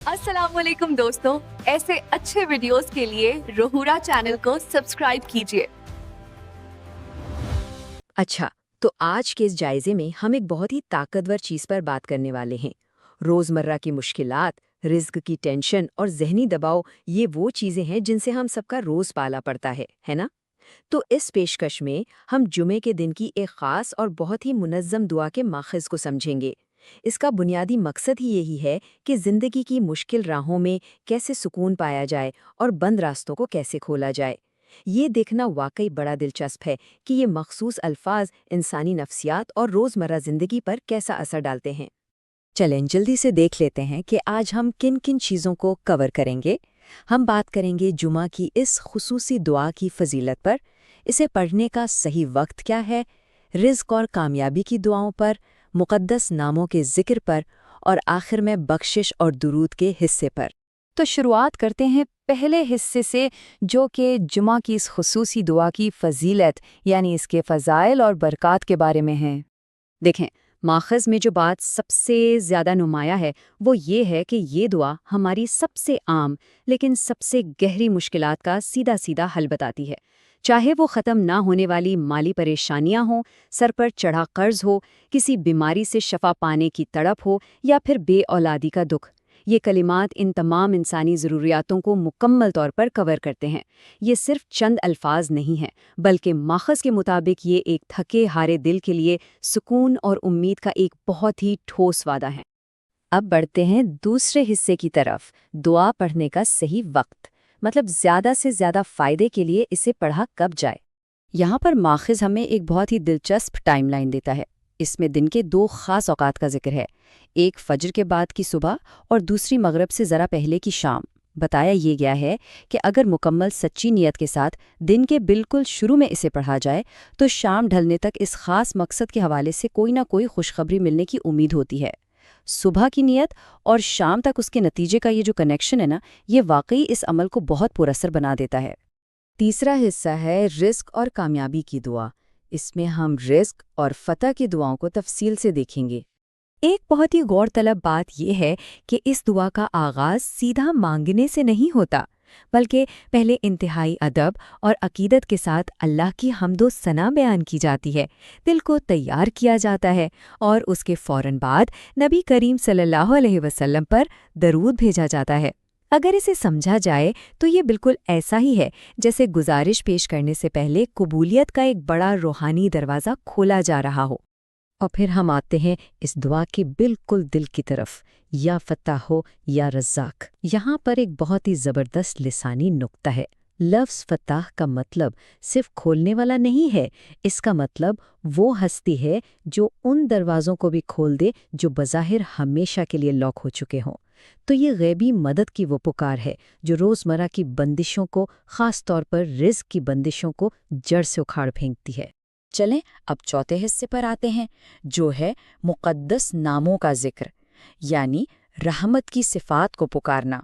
अस्सलाम वालेकुम दोस्तों, ऐसे अच्छे वीडियोस के लिए रोहूरा चैनल को सब्सक्राइब कीजिए। अच्छा, तो आज के इस जायजे में हम एक बहुत ही ताकतवर चीज़ पर बात करने वाले हैं। रोज़मर्रा की मुश्किलात, रिस्क की टेंशन और ज़हनी दबाव, ये वो चीज़ें हैं जिनसे हम सबका रोज़ पाला पड़ता है ना? तो इस पेशकश में हम जुमे के दिन की एक ख़ास और बहुत ही मुनज़्ज़म दुआ के माखज़ को समझेंगे। इसका बुनियादी मकसद ही यही है कि ज़िंदगी की मुश्किल राहों में कैसे सुकून पाया जाए और बंद रास्तों को कैसे खोला जाए। ये देखना वाकई बड़ा दिलचस्प है कि ये मखसूस अल्फाज इंसानी नफ्सियात और रोज़मर्रा ज़िंदगी पर कैसा असर डालते हैं। चलें जल्दी से देख लेते हैं कि आज हम किन किन चीज़ों को कवर करेंगे। हम बात करेंगे जुमा की इस खुसूसी दुआ की फजीलत पर, इसे पढ़ने का सही वक्त क्या है, रिज़्क और कामयाबी की दुआओं पर, मुक़द्दस नामों के ज़िक्र पर और आखिर में बख्शिश और दुरूद के हिस्से पर। तो शुरुआत करते हैं पहले हिस्से से, जो कि जुमा की इस खुसूसी दुआ की फजीलत यानी इसके फ़ज़ाइल और बरक़ात के बारे में है। देखें, माखज़ में जो बात सबसे ज़्यादा नुमाया है वो ये है कि ये दुआ हमारी सबसे आम लेकिन सबसे गहरी मुश्किलात का सीधा सीधा हल बताती है। चाहे वो ख़त्म ना होने वाली माली परेशानियां हों, सर पर चढ़ा कर्ज हो, किसी बीमारी से शफा पाने की तड़प हो या फिर बेऔलादी का दुख, ये कलिमात इन तमाम इंसानी ज़रूरियातों को मुकम्मल तौर पर कवर करते हैं। ये सिर्फ चंद अल्फाज नहीं हैं, बल्कि माखज़ के मुताबिक ये एक थके हारे दिल के लिए सुकून और उम्मीद का एक बहुत ही ठोस वादा है। अब बढ़ते हैं दूसरे हिस्से की तरफ, दुआ पढ़ने का सही वक्त, मतलब ज़्यादा से ज़्यादा फ़ायदे के लिए इसे पढ़ा कब जाए। यहाँ पर माखज़ हमें एक बहुत ही दिलचस्प टाइमलाइन देता है। इसमें दिन के दो ख़ास औकात का जिक्र है, एक फजर के बाद की सुबह और दूसरी मगरिब से ज़रा पहले की शाम। बताया ये गया है कि अगर मुकम्मल सच्ची नीयत के साथ दिन के बिल्कुल शुरू में इसे पढ़ा जाए तो शाम ढलने तक इस खास मकसद के हवाले से कोई ना कोई खुशखबरी मिलने की उम्मीद होती है। सुबह की नीयत और शाम तक उसके नतीजे का ये जो कनेक्शन है ना, ये वाकई इस अमल को बहुत पुरअसर बना देता है। तीसरा हिस्सा है रिस्क और कामयाबी की दुआ। इसमें हम रिस्क और फतह की दुआओं को तफसील से देखेंगे। एक बहुत ही गौरतलब बात यह है कि इस दुआ का आगाज़ सीधा मांगने से नहीं होता, बल्कि पहले इंतहाई अदब और अकीदत के साथ अल्लाह की हम्दो सना बयान की जाती है, दिल को तैयार किया जाता है और उसके फ़ौरन बाद नबी करीम सल्लल्लाहु अलैहि वसल्लम पर दरूद भेजा जाता है। अगर इसे समझा जाए तो ये बिल्कुल ऐसा ही है जैसे गुजारिश पेश करने से पहले कबूलियत का एक बड़ा रूहानी दरवाज़ा खोला जा रहा हो। और फिर हम आते हैं इस दुआ के बिल्कुल दिल की तरफ, या फत्ताह हो या रज़्ज़ाक। यहाँ पर एक बहुत ही ज़बरदस्त लिसानी नुक्ता है। लफ्ज़ फत्ताह का मतलब सिर्फ खोलने वाला नहीं है, इसका मतलब वो हस्ती है जो उन दरवाज़ों को भी खोल दे जो बज़ाहिर हमेशा के लिए लॉक हो चुके हों। तो ये गैबी मदद की वो पुकार है जो रोज़मर्रा की बंदिशों को, ख़ास तौर पर रिज़्क की बंदिशों को जड़ से उखाड़ फेंकती है। चलें अब चौथे हिस्से पर आते हैं, जो है मुक़द्दस नामों का जिक्र, यानी रहमत की सिफ़ात को पुकारना।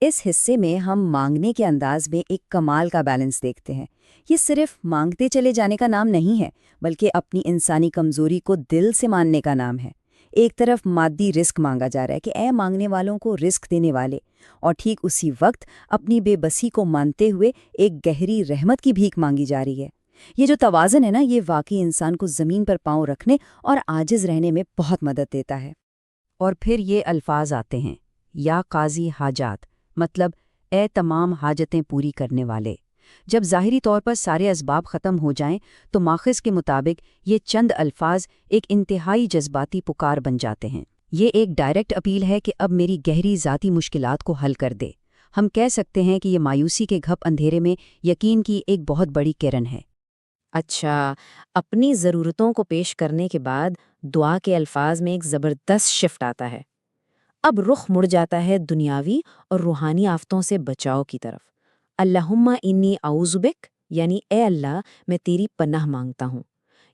इस हिस्से में हम मांगने के अंदाज में एक कमाल का बैलेंस देखते हैं। ये सिर्फ मांगते चले जाने का नाम नहीं है, बल्कि अपनी इंसानी कमज़ोरी को दिल से मानने का नाम है। एक तरफ मादी रिस्क मांगा जा रहा है कि ऐ मांगने वालों को रिस्क देने वाले, और ठीक उसी वक्त अपनी बेबसी को मानते हुए एक गहरी रहमत की भीख मांगी जा रही है। ये जो तवाज़न है ना, ये वाकई इंसान को ज़मीन पर पाँव रखने और आजिज़ रहने में बहुत मदद देता है। और फिर ये अल्फाज आते हैं, या काज़ी हाजात, मतलब ए तमाम हाजतें पूरी करने वाले। जब ज़ाहिरी तौर पर सारे असबाब ख़त्म हो जाएं तो माखज़ के मुताबिक ये चंद अल्फाज एक इंतहाई जज्बाती पुकार बन जाते हैं। ये एक डायरेक्ट अपील है कि अब मेरी गहरी ज़ाती मुश्किलात को हल कर दे। हम कह सकते हैं कि ये मायूसी के घप अंधेरे में यकीन की एक बहुत बड़ी किरण है। अच्छा, अपनी ज़रूरतों को पेश करने के बाद दुआ के अल्फाज में एक ज़बरदस्त शिफ्ट आता है। अब रुख मुड़ जाता है दुनियावी और रूहानी आफतों से बचाव की तरफ। अल्लाहुम्मा इन्नी औज़ु बिक, यानी ए अल्लाह मैं तेरी पनाह मांगता हूँ।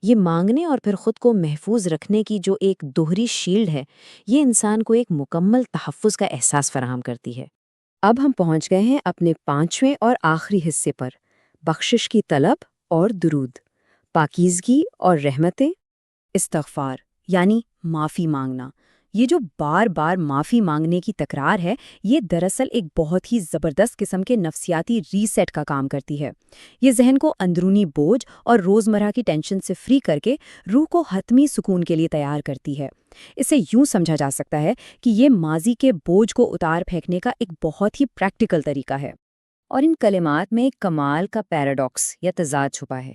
ये मांगने और फिर ख़ुद को महफूज रखने की जो एक दोहरी शील्ड है, ये इंसान को एक मुकम्मल तहफ़्फ़ुज़ का एहसास फराहम करती है। अब हम पहुँच गए हैं अपने पांचवें और आखिरी हिस्से पर, बख्शिश की तलब और दुरूद, पाकीज़गी और रहमतें, इस्तग़फ़ार यानी माफ़ी मांगना। یہ جو بار بار معافی مانگنے کی تکرار ہے، یہ دراصل ایک بہت ہی زبردست قسم کے نفسیاتی ریسیٹ کا کام کرتی ہے۔ یہ ذہن کو اندرونی بوجھ اور روزمرہ کی ٹینشن سے فری کر کے روح کو حتمی سکون کے لیے تیار کرتی ہے۔ اسے یوں سمجھا جا سکتا ہے کہ یہ ماضی کے بوجھ کو اتار پھینکنے کا ایک بہت ہی پریکٹیکل طریقہ ہے۔ اور ان کلمات میں ایک کمال کا پیراڈاکس یا تضاد چھپا ہے۔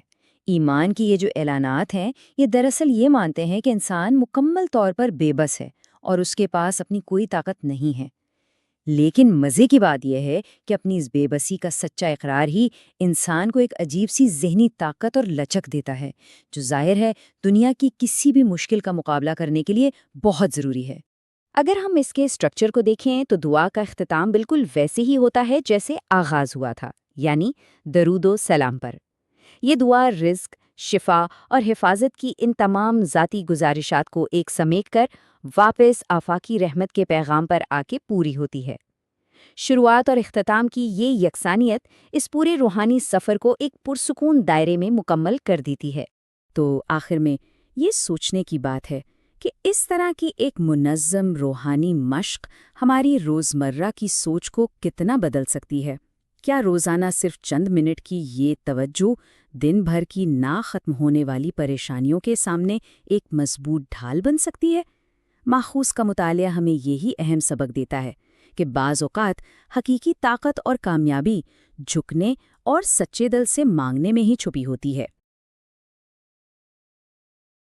ایمان کی یہ جو اعلانات ہیں، یہ دراصل یہ مانتے ہیں کہ انسان مکمل طور پر بے بس ہے اور اس کے پاس اپنی کوئی طاقت نہیں ہے۔ لیکن مزے کی بات یہ ہے کہ اپنی اس بے بسی کا سچا اقرار ہی انسان کو ایک عجیب سی ذہنی طاقت اور لچک دیتا ہے، جو ظاہر ہے دنیا کی کسی بھی مشکل کا مقابلہ کرنے کے لیے بہت ضروری ہے۔ اگر ہم اس کے اسٹرکچر کو دیکھیں تو دعا کا اختتام بالکل ویسے ہی ہوتا ہے جیسے آغاز ہوا تھا، یعنی درود و سلام پر۔ یہ دعا رزق، شفا اور حفاظت کی ان تمام ذاتی گزارشات کو ایک سمیٹ کر واپس آفاقی رحمت کے پیغام پر آ کے پوری ہوتی ہے۔ شروعات اور اختتام کی یہ یکسانیت اس پورے روحانی سفر کو ایک پرسکون دائرے میں مکمل کر دیتی ہے۔ تو آخر میں یہ سوچنے کی بات ہے کہ اس طرح کی ایک منظم روحانی مشق ہماری روزمرہ کی سوچ کو کتنا بدل سکتی ہے۔ کیا روزانہ صرف چند منٹ کی یہ توجہ دن بھر کی نہ ختم ہونے والی پریشانیوں کے سامنے ایک مضبوط ڈھال بن سکتی ہے؟ ماخوذ کا مطالعہ ہمیں یہی اہم سبق دیتا ہے کہ بعض اوقات حقیقی طاقت اور کامیابی جھکنے اور سچے دل سے مانگنے میں ہی چھپی ہوتی ہے۔